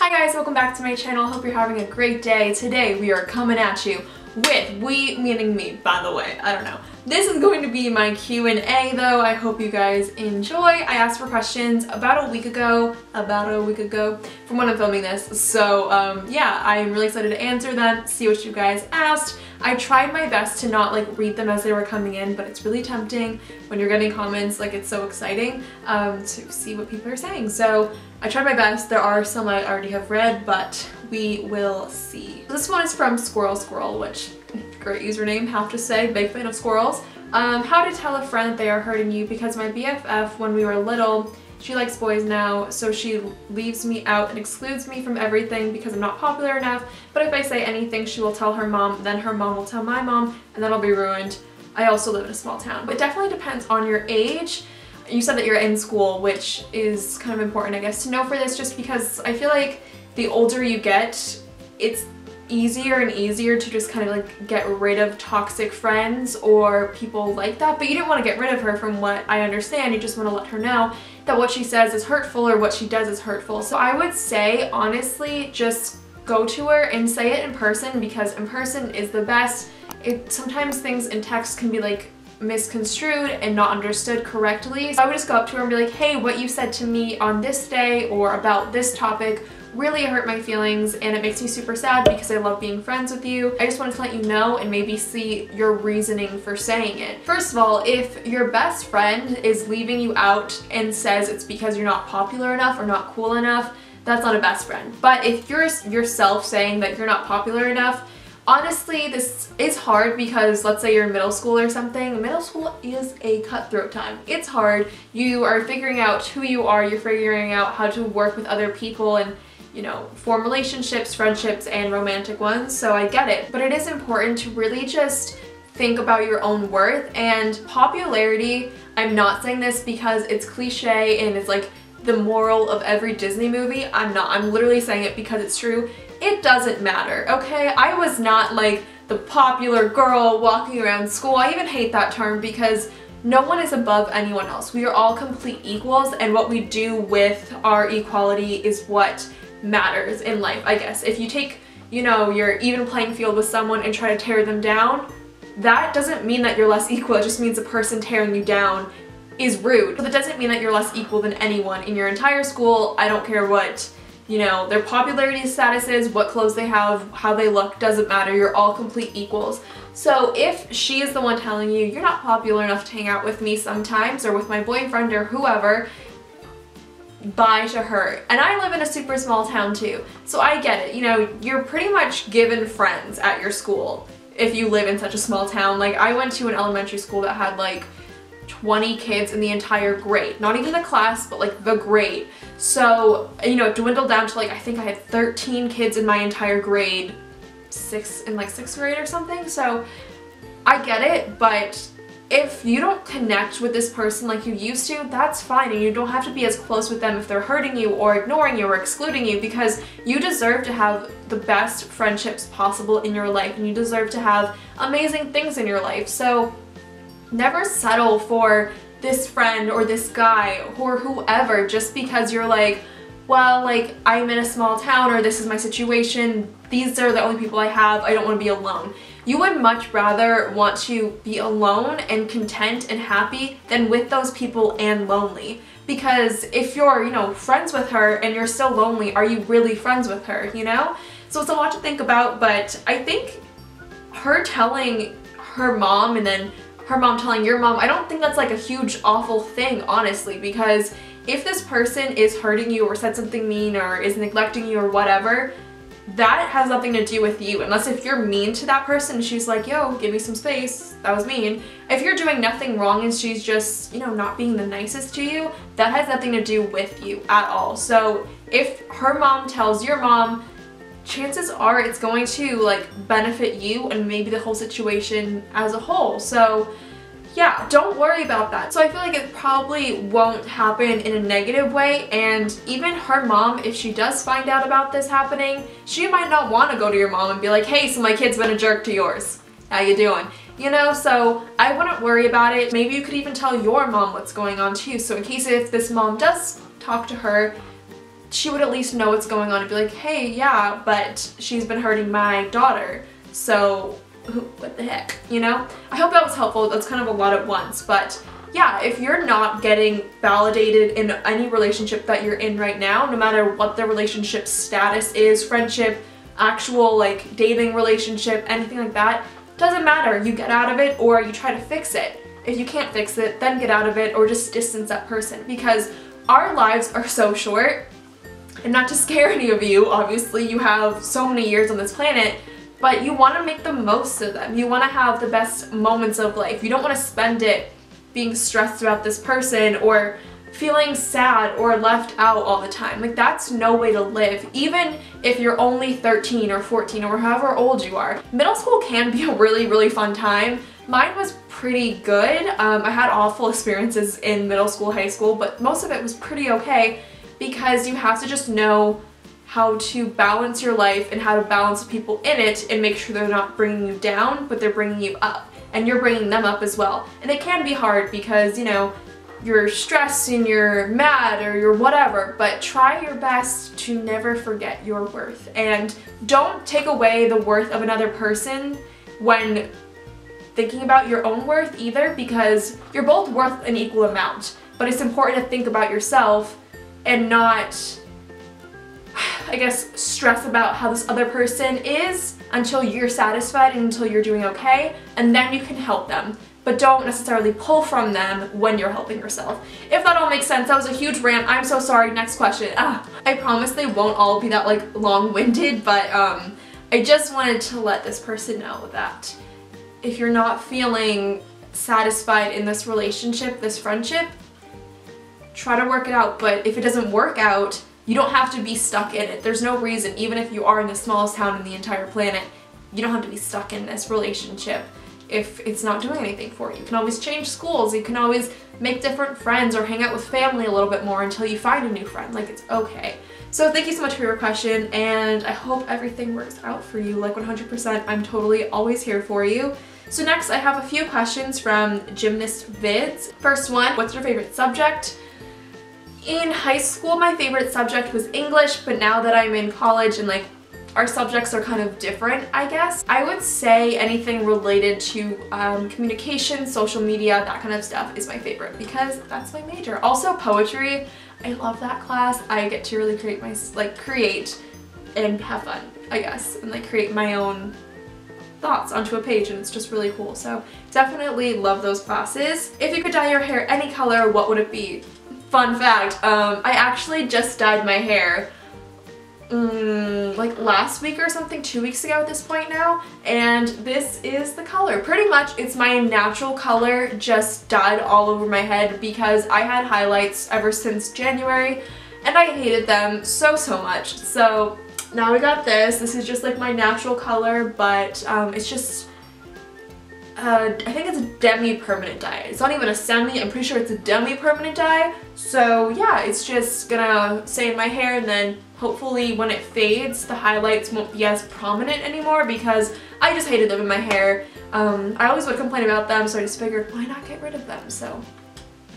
Hi guys, welcome back to my channel. Hope you're having a great day. Today we are coming at you with, we meaning me, by the way, I don't know. This is going to be my Q&A though. I hope you guys enjoy. I asked for questions about a week ago from when I'm filming this. So yeah, I'm really excited to answer them, see what you guys asked. I tried my best to not like read them as they were coming in, but it's really tempting when you're getting comments. Like, it's so exciting to see what people are saying. So I tried my best. There are some I already have read, but we will see. This one is from Squirrel, which great username, have to say, big fan of squirrels. How to tell a friend that they are hurting you, because my BFF when we were little, she likes boys now, so she leaves me out and excludes me from everything because I'm not popular enough. But if I say anything, she will tell her mom, then her mom will tell my mom, and then I'll be ruined. I also live in a small town. But it definitely depends on your age. You said that you're in school, which is kind of important, I guess, to know for this, just because I feel like the older you get, it's easier and easier to just kind of like get rid of toxic friends or people like that. But you didn't want to get rid of her, from what I understand. You just want to let her know that what she says is hurtful or what she does is hurtful. So I would say, honestly, just go to her and say it in person, because in person is the best. Sometimes things in text can be like misconstrued and not understood correctly. So I would just go up to her and be like, hey, what you said to me on this day or about this topic really hurt my feelings and it makes me super sad because I love being friends with you. I just wanted to let you know and maybe see your reasoning for saying it. First of all, if your best friend is leaving you out and says it's because you're not popular enough or not cool enough, that's not a best friend. But if you're yourself saying that you're not popular enough, honestly, this is hard because let's say you're in middle school or something. Middle school is a cutthroat time. It's hard. You are figuring out who you are. You're figuring out how to work with other people and, you know, form relationships, friendships, and romantic ones. So I get it. But it is important to really just think about your own worth and popularity. I'm not saying this because it's cliche and it's like the moral of every Disney movie. I'm literally saying it because it's true. It doesn't matter, okay? I was not like the popular girl walking around school. I even hate that term because no one is above anyone else. We are all complete equals, and what we do with our equality is what matters in life, I guess. If you take, you know, your even playing field with someone and try to tear them down, that doesn't mean that you're less equal. It just means the person tearing you down is rude. But that doesn't mean that you're less equal than anyone in your entire school. I don't care what, you know, their popularity status is, what clothes they have, how they look, doesn't matter. You're all complete equals. So if she is the one telling you you're not popular enough to hang out with me sometimes or with my boyfriend or whoever, bye to her. And I live in a super small town too, so I get it. You know, you're pretty much given friends at your school if you live in such a small town. Like, I went to an elementary school that had like 20 kids in the entire grade. Not even the class, but like the grade. So, you know, it dwindled down to like, I think I had 13 kids in my entire grade, in like 6th grade or something. So I get it, but if you don't connect with this person like you used to, that's fine, and you don't have to be as close with them if they're hurting you or ignoring you or excluding you, because you deserve to have the best friendships possible in your life, and you deserve to have amazing things in your life. So never settle for this friend or this guy or whoever just because you're like, well, like, I'm in a small town, or this is my situation, these are the only people I have, I don't want to be alone. You would much rather want to be alone and content and happy than with those people and lonely. Because if you're, you know, friends with her and you're still lonely, are you really friends with her, you know? So it's a lot to think about, but I think her telling her mom and then her mom telling your mom, I don't think that's like a huge awful thing, honestly, because if this person is hurting you or said something mean or is neglecting you or whatever, that has nothing to do with you. Unless if you're mean to that person and she's like, yo, give me some space, that was mean. If you're doing nothing wrong and she's just, you know, not being the nicest to you, that has nothing to do with you at all. So if her mom tells your mom, chances are it's going to like benefit you and maybe the whole situation as a whole. So yeah, don't worry about that. So I feel like it probably won't happen in a negative way, and even her mom, if she does find out about this happening, she might not want to go to your mom and be like, hey, so my kid's been a jerk to yours. How you doing? You know, so I wouldn't worry about it. Maybe you could even tell your mom what's going on too. So in case if this mom does talk to her, she would at least know what's going on and be like, hey, yeah, but she's been hurting my daughter, so what the heck, you know? I hope that was helpful. That's kind of a lot at once, but yeah, if you're not getting validated in any relationship that you're in right now, no matter what the relationship status is, friendship, actual like dating relationship, anything like that, doesn't matter. You get out of it or you try to fix it. If you can't fix it, then get out of it or just distance that person, because our lives are so short. And not to scare any of you, obviously you have so many years on this planet, but you want to make the most of them. You want to have the best moments of life. You don't want to spend it being stressed about this person or feeling sad or left out all the time. Like, that's no way to live, even if you're only 13 or 14 or however old you are. Middle school can be a really, really fun time. Mine was pretty good. I had awful experiences in middle school, high school, but most of it was pretty okay, because you have to just know how to balance your life and how to balance the people in it and make sure they're not bringing you down, but they're bringing you up. And you're bringing them up as well. And it can be hard because, you know, you're stressed and you're mad or you're whatever, but try your best to never forget your worth. And don't take away the worth of another person when thinking about your own worth either, because you're both worth an equal amount. But it's important to think about yourself and not, I guess, stress about how this other person is until you're satisfied and until you're doing okay, and then you can help them. But don't necessarily pull from them when you're helping yourself. If that all makes sense, that was a huge rant. I'm so sorry. Next question. I promise they won't all be that like long-winded, but I just wanted to let this person know that if you're not feeling satisfied in this relationship, this friendship, try to work it out. But if it doesn't work out, you don't have to be stuck in it. There's no reason, even if you are in the smallest town in the entire planet, you don't have to be stuck in this relationship if it's not doing anything for you. You can always change schools, you can always make different friends or hang out with family a little bit more until you find a new friend. Like, it's okay. So thank you so much for your question, and I hope everything works out for you. Like 100%, I'm totally always here for you. So next I have a few questions from Gymnast Vids. First one, what's your favorite subject? In high school, my favorite subject was English, but now that I'm in college and like our subjects are kind of different, I guess, I would say anything related to communication, social media, that kind of stuff is my favorite because that's my major. Also poetry, I love that class. I get to really create and have fun, I guess, and like create my own thoughts onto a page, and it's just really cool. So definitely love those classes. If you could dye your hair any color, what would it be? Fun fact, I actually just dyed my hair like last week or something, 2 weeks ago at this point now, and this is the color. Pretty much it's my natural color, just dyed all over my head because I had highlights ever since January and I hated them so much. So now we got this. This is just like my natural color, but it's just I think it's a demi-permanent dye. It's not even a semi, I'm pretty sure it's a demi-permanent dye. So yeah, it's just gonna stay in my hair, and then hopefully when it fades, the highlights won't be as prominent anymore because I just hated them in my hair. I always would complain about them, so I just figured, why not get rid of them? So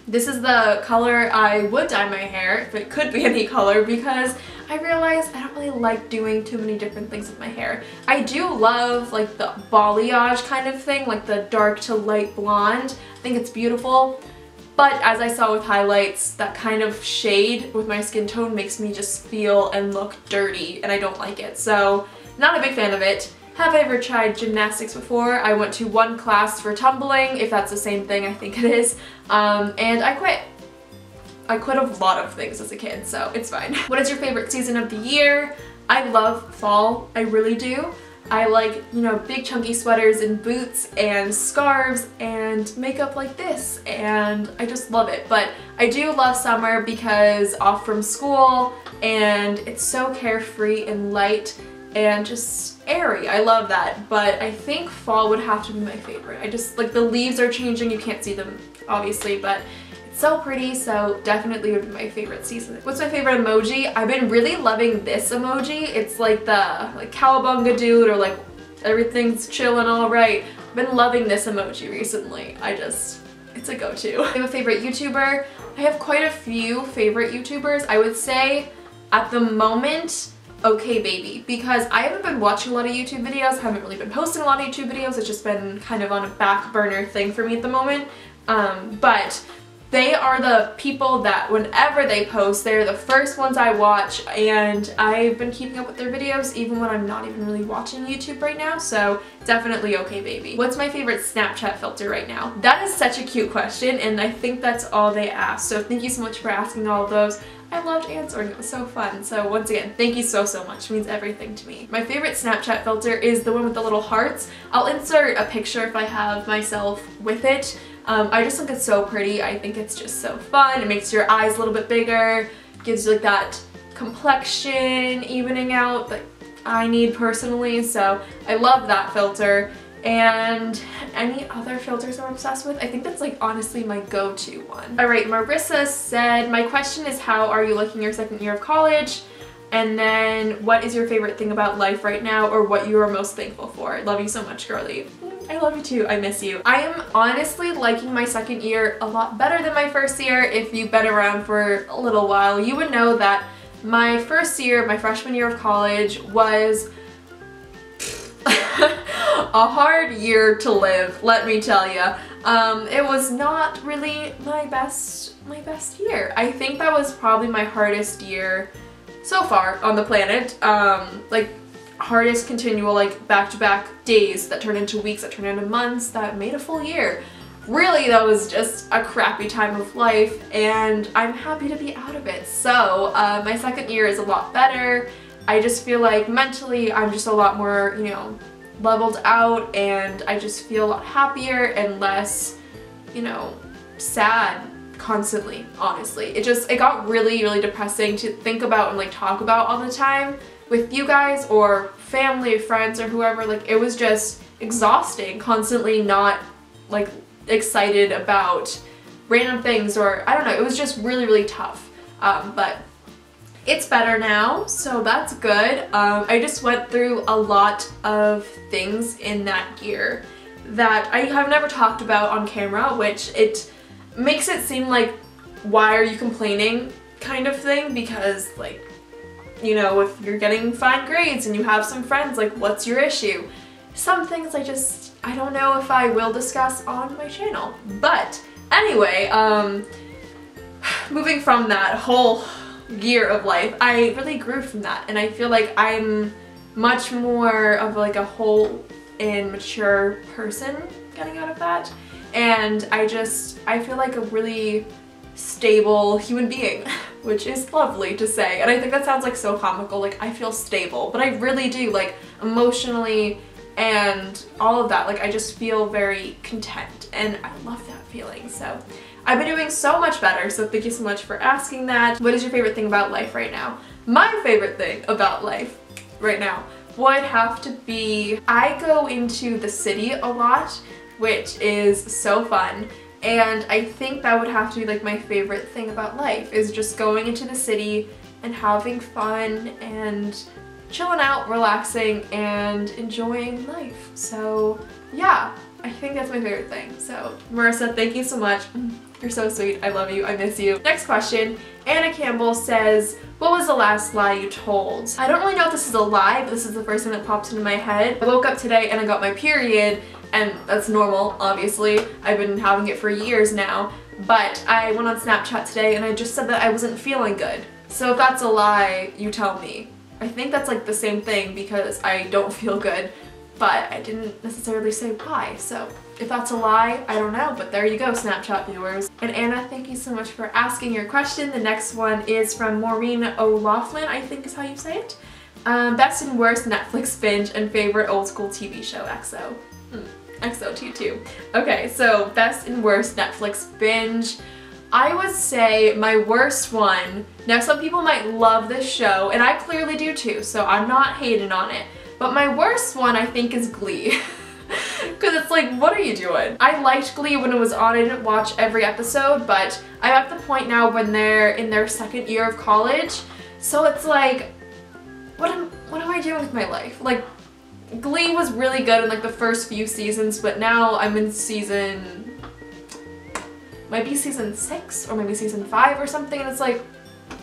this is the color I would dye my hair, if it could be any color, because I realized I don't really like doing too many different things with my hair. I do love like the balayage kind of thing, like the dark to light blonde. I think it's beautiful. But as I saw with highlights, that kind of shade with my skin tone makes me just feel and look dirty, and I don't like it. So not a big fan of it. Have I ever tried gymnastics before? I went to one class for tumbling, if that's the same thing, I think it is, and I quit. I quit a lot of things as a kid, so it's fine. What is your favorite season of the year? I love fall, I really do. I like, you know, big chunky sweaters and boots and scarves and makeup like this, and I just love it. But I do love summer because off from school, and it's so carefree and light and just airy. I love that, but I think fall would have to be my favorite. I just, like, the leaves are changing, you can't see them obviously, but it's so pretty, so definitely would be my favorite season. What's my favorite emoji? I've been really loving this emoji. It's like the cowabunga dude, or like everything's chill and alright. I've been loving this emoji recently. It's a go-to. I have a favorite YouTuber. I have quite a few favorite YouTubers. I would say At the moment, okay baby, because I haven't been watching a lot of YouTube videos, haven't really been posting a lot of YouTube videos, it's just been kind of on a back burner thing for me at the moment, but they are the people that whenever they post, they're the first ones I watch, and I've been keeping up with their videos even when I'm not even really watching YouTube right now, so definitely okay baby. What's my favorite Snapchat filter right now? That is such a cute question, and I think that's all they asked, so thank you so much for asking all of those. I loved answering, it was so fun. So once again, thank you so much, it means everything to me. My favorite Snapchat filter is the one with the little hearts. I'll insert a picture if I have myself with it. I just think it's so pretty, I think it's just so fun. It makes your eyes a little bit bigger, gives you like that complexion evening out that I need personally, so I love that filter. And any other filters I'm obsessed with? I think that's like honestly my go-to one. Alright, Marissa said, my question is how are you liking your second year of college? And then what is your favorite thing about life right now, or what you are most thankful for? Love you so much, girly. I love you too, I miss you. I am honestly liking my second year a lot better than my first year. If you've been around for a little while, you would know that my first year, my freshman year of college, was a hard year to live, let me tell ya. It was not really my best year. I think that was probably my hardest year so far on the planet. Like hardest continual like back-to-back days that turned into weeks, that turned into months, that made a full year. Really, that was just a crappy time of life, and I'm happy to be out of it. So my second year is a lot better. I just feel like mentally I'm just a lot more, you know, leveled out, and I just feel a lot happier and less, you know, sad constantly, honestly. It got really depressing to think about and like talk about all the time with you guys or family, friends, or whoever. Like it was just exhausting, constantly not like excited about random things, or I don't know, it was just really tough. But it's better now, so that's good. I just went through a lot of things in that year that I have never talked about on camera, which it makes it seem like, why are you complaining kind of thing, because like, you know, if you're getting fine grades and you have some friends, like what's your issue? Some things I don't know if I will discuss on my channel. But anyway, moving from that whole year of life, I really grew from that, and I feel like I'm much more of like a whole and mature person getting out of that, and I feel like a really stable human being, which is lovely to say, and I think that sounds like so comical, like I feel stable, but I really do, like emotionally and all of that. Like I just feel very content, and I love that feeling. So I've been doing so much better, so thank you so much for asking that. What is your favorite thing about life right now? My favorite thing about life right now would have to be, I go into the city a lot, which is so fun, and I think that would have to be like my favorite thing about life, is just going into the city and having fun and chilling out, relaxing, and enjoying life. So yeah, I think that's my favorite thing. So Marissa, thank you so much. You're so sweet. I love you. I miss you. Next question. Anna Campbell says, what was the last lie you told? I don't really know if this is a lie, but this is the first thing that pops into my head. I woke up today and I got my period, and that's normal, obviously. I've been having it for years now, but I went on Snapchat today and I just said that I wasn't feeling good. So if that's a lie, you tell me. I think that's like the same thing, because I don't feel good, but I didn't necessarily say why. So if that's a lie, I don't know, but there you go, Snapchat viewers. And Anna, thank you so much for asking your question. The next one is from Maureen O'Loughlin, I think is how you say it. Best and worst Netflix binge and favorite old school TV show, XO. XO to you too. Okay, so best and worst Netflix binge. I would say my worst one, now some people might love this show, and I clearly do too, so I'm not hating on it, but my worst one I think is Glee. Because it's like, what are you doing? I liked Glee when it was on. I didn't watch every episode, but I'm at the point now when they're in their second year of college, so it's like, what am I doing with my life? Like, Glee was really good in like the first few seasons, but now I'm in might be season 6 or maybe season 5 or something, and it's like,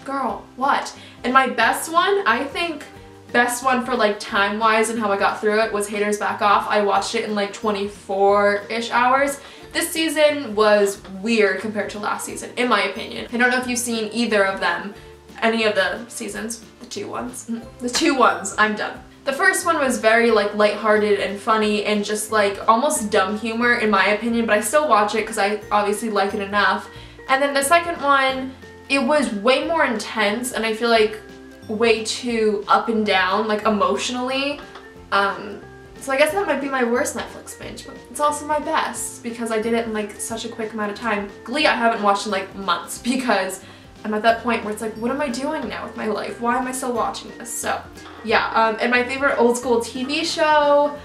girl, what? And my best one, I think, best one for like time-wise and how I got through it was Haters Back Off. I watched it in like 24-ish hours. This season was weird compared to last season, in my opinion. I don't know if you've seen either of them, any of the seasons, the two ones. The two ones, I'm done. The first one was very like lighthearted and funny and just like almost dumb humor in my opinion, but I still watch it because I obviously like it enough. And then the second one, it was way more intense and I feel like way too up and down, like emotionally. So I guess that might be my worst Netflix binge, but it's also my best because I did it in like such a quick amount of time. Glee I haven't watched in like months because I'm at that point where it's like, what am I doing now with my life? Why am I still watching this? So yeah, and my favorite old school TV show,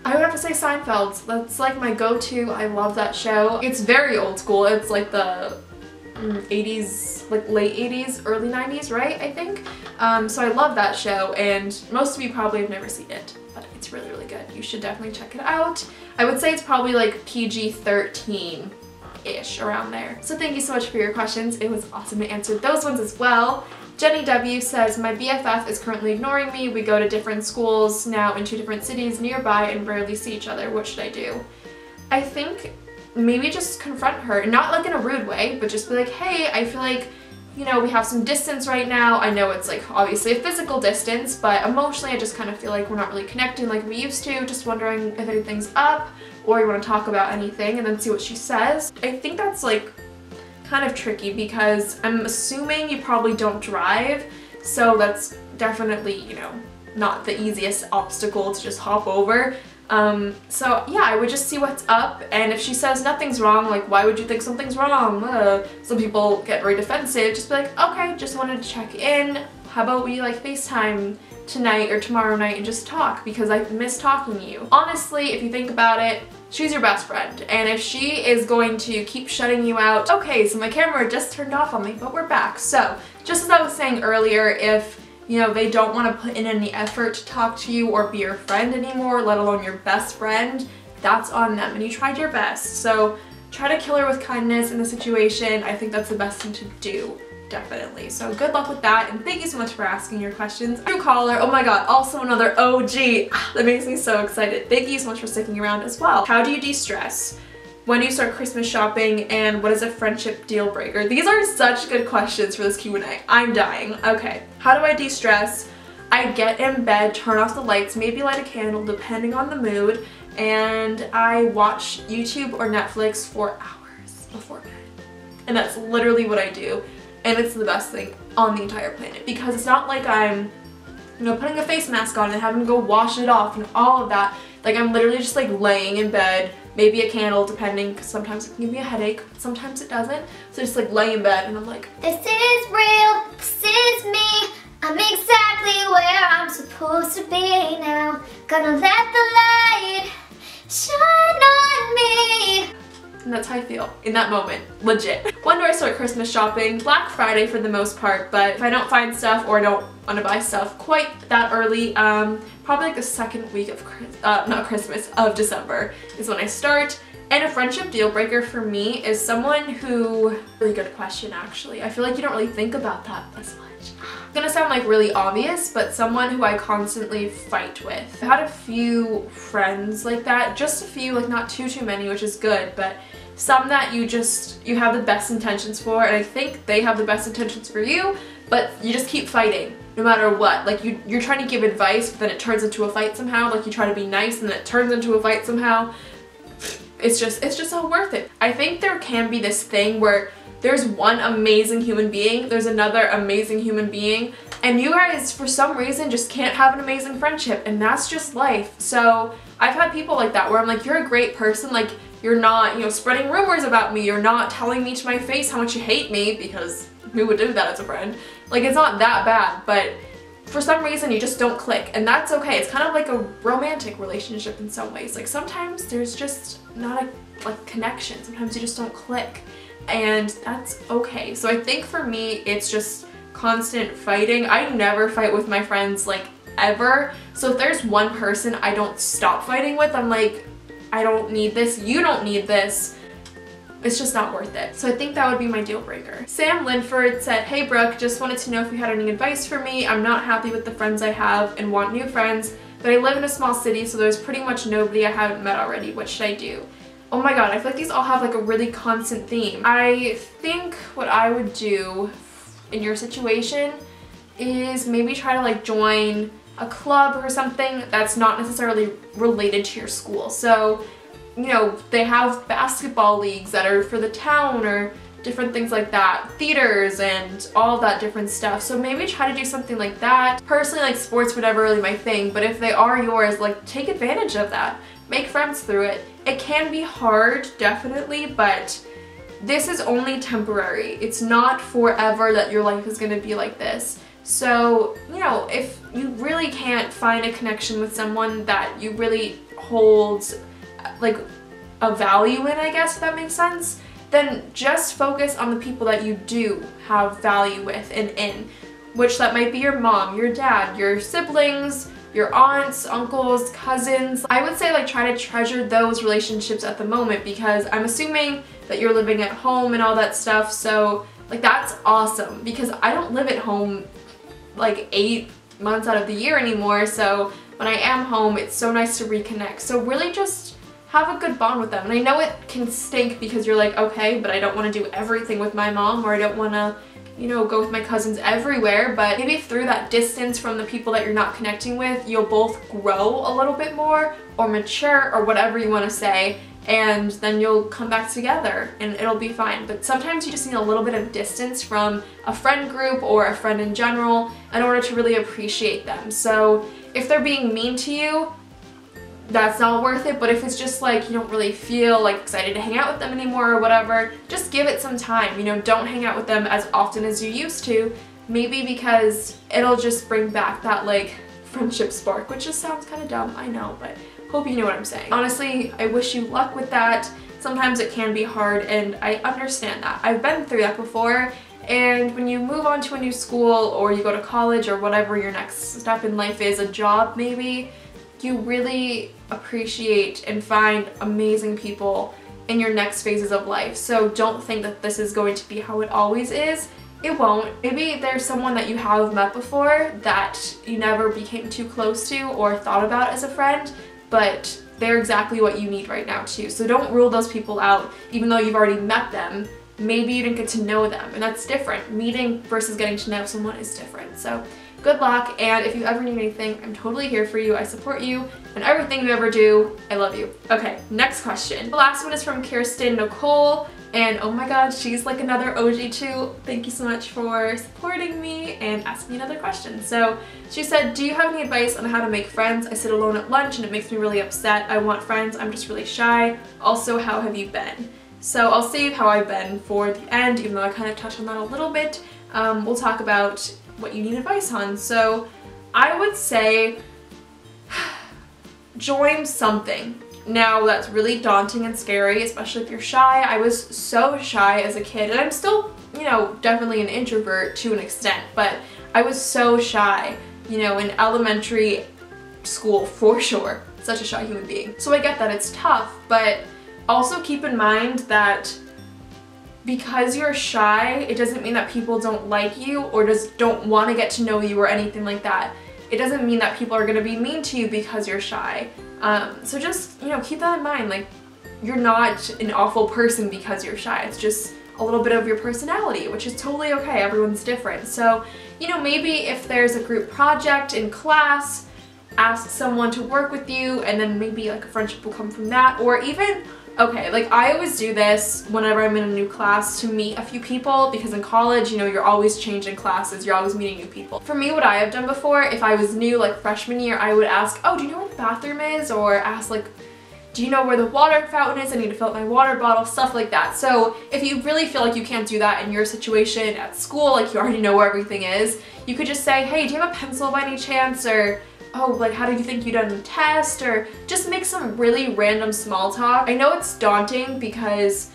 I would have to say Seinfeld. That's like my go-to. I love that show. It's very old school. It's like the 80s, like late 80s, early 90s, right? I think. So I love that show and most of you probably have never seen it, but it's really, really good. You should definitely check it out. I would say it's probably like PG-13-ish, around there. So thank you so much for your questions. It was awesome to answer those ones as well. Jenny W says, my BFF is currently ignoring me. We go to different schools now in 2 different cities nearby and rarely see each other. What should I do? I think maybe just confront her, not like in a rude way, but just be like, hey, I feel like, you know, we have some distance right now. I know it's like obviously a physical distance, but emotionally I just kind of feel like we're not really connecting like we used to. Just wondering if anything's up or you want to talk about anything, and then see what she says. I think that's like kind of tricky because I'm assuming you probably don't drive, so that's definitely, you know, not the easiest obstacle to just hop over. So yeah, I would just see what's up, and if she says nothing's wrong, like why would you think something's wrong? Some people get very defensive. Just be like, okay, just wanted to check in. How about we like FaceTime tonight or tomorrow night and just talk because I miss talking to you. Honestly, if you think about it, she's your best friend, and if she is going to keep shutting you out, okay, so my camera just turned off on me, but we're back. So just as I was saying earlier, if you know, they don't want to put in any effort to talk to you or be your friend anymore, let alone your best friend, that's on them, and you tried your best. So try to kill her with kindness in the situation. I think that's the best thing to do, definitely. So good luck with that, and thank you so much for asking your questions. New caller, oh my god, also another OG. That makes me so excited. Thank you so much for sticking around as well. How do you de-stress? When do you start Christmas shopping, and what is a friendship deal breaker? These are such good questions for this Q&A. I'm dying. Okay, how do I de-stress? I get in bed, turn off the lights, maybe light a candle depending on the mood, and I watch YouTube or Netflix for hours before bed. And that's literally what I do, and it's the best thing on the entire planet because it's not like I'm, you know, putting a face mask on and having to go wash it off and all of that. Like I'm literally just like laying in bed, maybe a candle depending, because sometimes it can give me a headache, sometimes it doesn't. So just like lay in bed and I'm like, this is real, this is me, I'm exactly where I'm supposed to be now. Gonna let the light shine on me. And that's how I feel in that moment, legit. When do I start Christmas shopping? Black Friday for the most part, but if I don't find stuff or I don't want to buy stuff quite that early, probably like the second week of of December is when I start. And a friendship deal breaker for me is someone who, really good question actually. I feel like you don't really think about that as much. It's gonna sound like really obvious, but someone who I constantly fight with. I've had a few friends like that, just a few, like not too many, which is good, but some that you have the best intentions for, and I think they have the best intentions for you, but you just keep fighting no matter what. Like you're trying to give advice, but then it turns into a fight somehow. Like you try to be nice and then it turns into a fight somehow. It's just not worth it. I think there can be this thing where there's one amazing human being, there's another amazing human being, and you guys for some reason just can't have an amazing friendship, and that's just life. So I've had people like that where I'm like, you're a great person, like you're not, you know, spreading rumors about me, you're not telling me to my face how much you hate me, because who would do that as a friend? Like it's not that bad, but for some reason you just don't click, and that's okay. It's kind of like a romantic relationship in some ways. Like sometimes there's just not a connection, sometimes you just don't click, and that's okay. So I think for me it's just constant fighting. I never fight with my friends like ever, so if there's one person I don't stop fighting with, I'm like, I don't need this, you don't need this, it's just not worth it. So I think that would be my deal breaker. Sam Linford said, "Hey Brooke, just wanted to know if you had any advice for me. I'm not happy with the friends I have and want new friends, but I live in a small city, so there's pretty much nobody I haven't met already. What should I do?" Oh my god, I feel like these all have like a really constant theme. I think what I would do in your situation is maybe try to like join a club or something that's not necessarily related to your school. So, you know, they have basketball leagues that are for the town or different things like that, theaters and all that different stuff. So maybe try to do something like that. Personally, like sports were never really my thing, but if they are yours, like take advantage of that. Make friends through it. It can be hard, definitely, but this is only temporary. It's not forever that your life is gonna be like this. So, you know, if you really can't find a connection with someone that you really hold like a value in, I guess, if that makes sense, then just focus on the people that you do have value with and in, which that might be your mom, your dad, your siblings, your aunts, uncles, cousins. I would say like try to treasure those relationships at the moment, because I'm assuming that you're living at home and all that stuff, so like that's awesome, because I don't live at home like 8 months out of the year anymore, so when I am home it's so nice to reconnect. So really just have a good bond with them. And I know it can stink because you're like, okay, but I don't want to do everything with my mom, or I don't want to, you know, go with my cousins everywhere, but maybe through that distance from the people that you're not connecting with, you'll both grow a little bit more or mature or whatever you want to say, and then you'll come back together and it'll be fine. But sometimes you just need a little bit of distance from a friend group or a friend in general in order to really appreciate them. So if they're being mean to you, that's not worth it, but if it's just like you don't really feel like excited to hang out with them anymore or whatever, just give it some time. You know, don't hang out with them as often as you used to, maybe because it'll just bring back that like friendship spark, which just sounds kind of dumb, I know, but hope you know what I'm saying. Honestly, I wish you luck with that. Sometimes it can be hard, and I understand that. I've been through that before, and when you move on to a new school or you go to college or whatever your next step in life is, a job maybe, you really appreciate and find amazing people in your next phases of life. So don't think that this is going to be how it always is. It won't. Maybe there's someone that you have met before that you never became too close to or thought about as a friend, but they're exactly what you need right now too. So don't rule those people out, even though you've already met them. Maybe you didn't get to know them, and that's different. Meeting versus getting to know someone is different. So good luck, and if you ever need anything, I'm totally here for you. I support you and everything you ever do. I love you. Okay, next question. The last one is from Kirsten Nicole, and oh my god, she's like another OG too. Thank you so much for supporting me and asking me another question. So she said, "Do you have any advice on how to make friends? I sit alone at lunch and it makes me really upset. I want friends, I'm just really shy. Also, how have you been?" So I'll save how I've been for the end, even though I kind of touched on that a little bit. We'll talk about what you need advice on. So I would say join something. Now that's really daunting and scary, especially if you're shy. I was so shy as a kid, and I'm still, you know, definitely an introvert to an extent, but I was so shy, you know, in elementary school for sure. Such a shy human being. So I get that it's tough, but also keep in mind that because you're shy, it doesn't mean that people don't like you or just don't want to get to know you or anything like that. It doesn't mean that people are going to be mean to you because you're shy. So just, you know, keep that in mind. Like, you're not an awful person because you're shy. It's just a little bit of your personality, which is totally okay. Everyone's different. So, you know, maybe if there's a group project in class, ask someone to work with you, and then maybe like a friendship will come from that. Or even, okay, like I always do this whenever I'm in a new class to meet a few people, because in college, you know, you're always changing classes, you're always meeting new people. For me, what I have done before, if I was new, like freshman year, I would ask, oh, do you know where the bathroom is? Or ask like, do you know where the water fountain is? I need to fill up my water bottle, stuff like that. So if you really feel like you can't do that in your situation at school, like you already know where everything is, you could just say, hey, do you have a pencil by any chance? Or, oh, like how did you think you done the test? Or just make some really random small talk. I know it's daunting because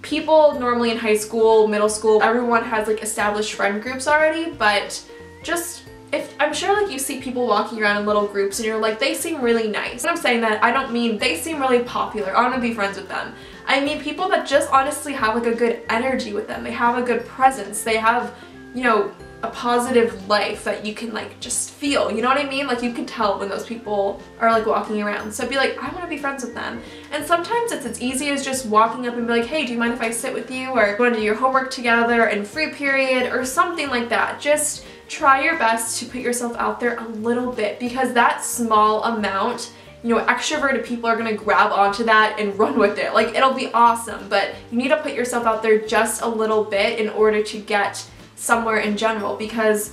people normally in high school, middle school, everyone has like established friend groups already, but just, if I'm sure like you see people walking around in little groups and you're like, they seem really nice. When I'm saying that, I don't mean they seem really popular, I want to be friends with them. I meet people that just honestly have like a good energy with them. They have a good presence. They have, you know, a positive life that you can like just feel, you know what I mean? Like you can tell when those people are like walking around. So be like, I want to be friends with them. And sometimes it's as easy as just walking up and be like, hey, do you mind if I sit with you? Or you want to do your homework together in free period or something like that. Just try your best to put yourself out there a little bit, because that small amount, you know, extroverted people are gonna grab onto that and run with it. Like, it'll be awesome, but you need to put yourself out there just a little bit in order to get somewhere in general, because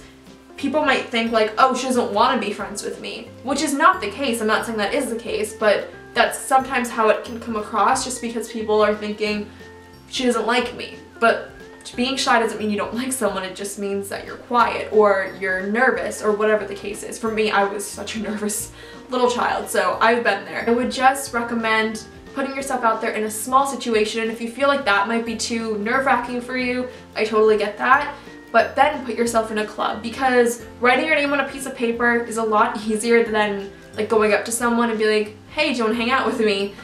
people might think like, oh, she doesn't want to be friends with me, which is not the case. I'm not saying that is the case, but that's sometimes how it can come across, just because people are thinking she doesn't like me. But being shy doesn't mean you don't like someone, it just means that you're quiet or you're nervous or whatever the case is. For me, I was such a nervous little child, so I've been there. I would just recommend putting yourself out there in a small situation, and if you feel like that might be too nerve-wracking for you, I totally get that. But then put yourself in a club, because writing your name on a piece of paper is a lot easier than like going up to someone and be like, hey, do you want to hang out with me?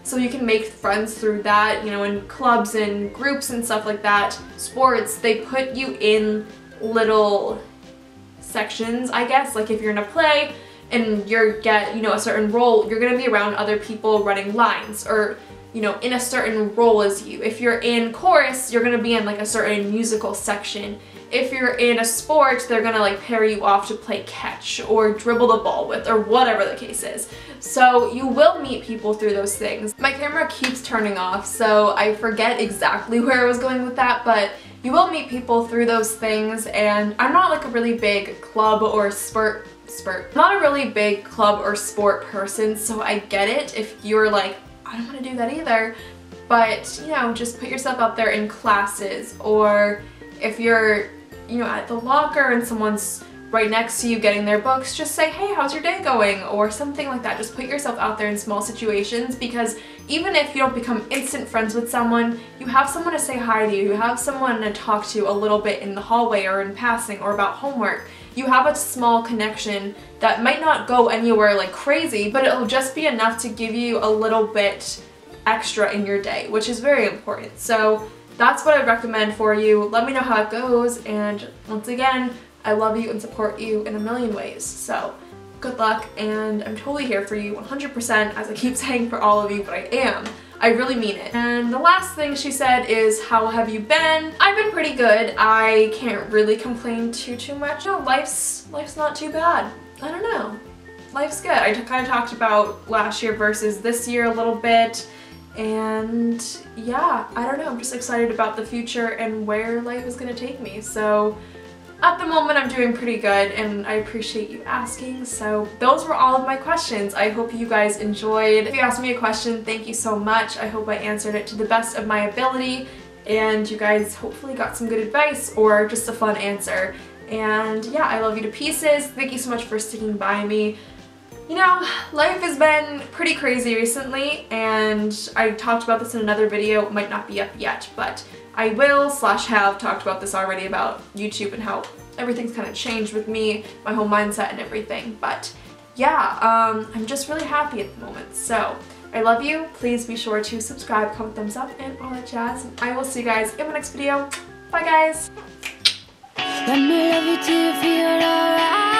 So you can make friends through that, you know, in clubs and groups and stuff like that. Sports, they put you in little sections, I guess. Like if you're in a play and you get, you know, a certain role, you're gonna be around other people running lines, or, you know, in a certain role as you. If you're in chorus, you're gonna be in like a certain musical section. If you're in a sport, they're gonna like pair you off to play catch or dribble the ball with, or whatever the case is. So you will meet people through those things. My camera keeps turning off, so I forget exactly where I was going with that, but you will meet people through those things. And I'm not like a really big club or sport person, so I get it if you're like, I don't want to do that either. But, you know, just put yourself out there in classes, or if you're, you know, at the locker and someone's right next to you getting their books, just say, hey, how's your day going? Or something like that. Just put yourself out there in small situations, because even if you don't become instant friends with someone, you have someone to say hi to you have someone to talk to a little bit in the hallway or in passing or about homework. You have a small connection that might not go anywhere like crazy, but it'll just be enough to give you a little bit extra in your day, which is very important. So that's what I recommend for you. Let me know how it goes, and once again, I love you and support you in a million ways. So good luck, and I'm totally here for you 100%, as I keep saying for all of you, but I am. I really mean it. And the last thing she said is, how have you been? I've been pretty good. I can't really complain too much. No, life's not too bad. I don't know. Life's good. I kind of talked about last year versus this year a little bit. And yeah, I don't know. I'm just excited about the future and where life is going to take me. So at the moment, I'm doing pretty good, and I appreciate you asking. So those were all of my questions. I hope you guys enjoyed. If you asked me a question, thank you so much. I hope I answered it to the best of my ability, and you guys hopefully got some good advice or just a fun answer. And yeah, I love you to pieces. Thank you so much for sticking by me. You know, life has been pretty crazy recently, and I talked about this in another video. It might not be up yet, but I will / have talked about this already about YouTube and how everything's kind of changed with me, my whole mindset and everything. But yeah, I'm just really happy at the moment. So I love you. Please be sure to subscribe, comment, thumbs up, and all that jazz. I will see you guys in my next video. Bye, guys. Let me love you till you feel alright.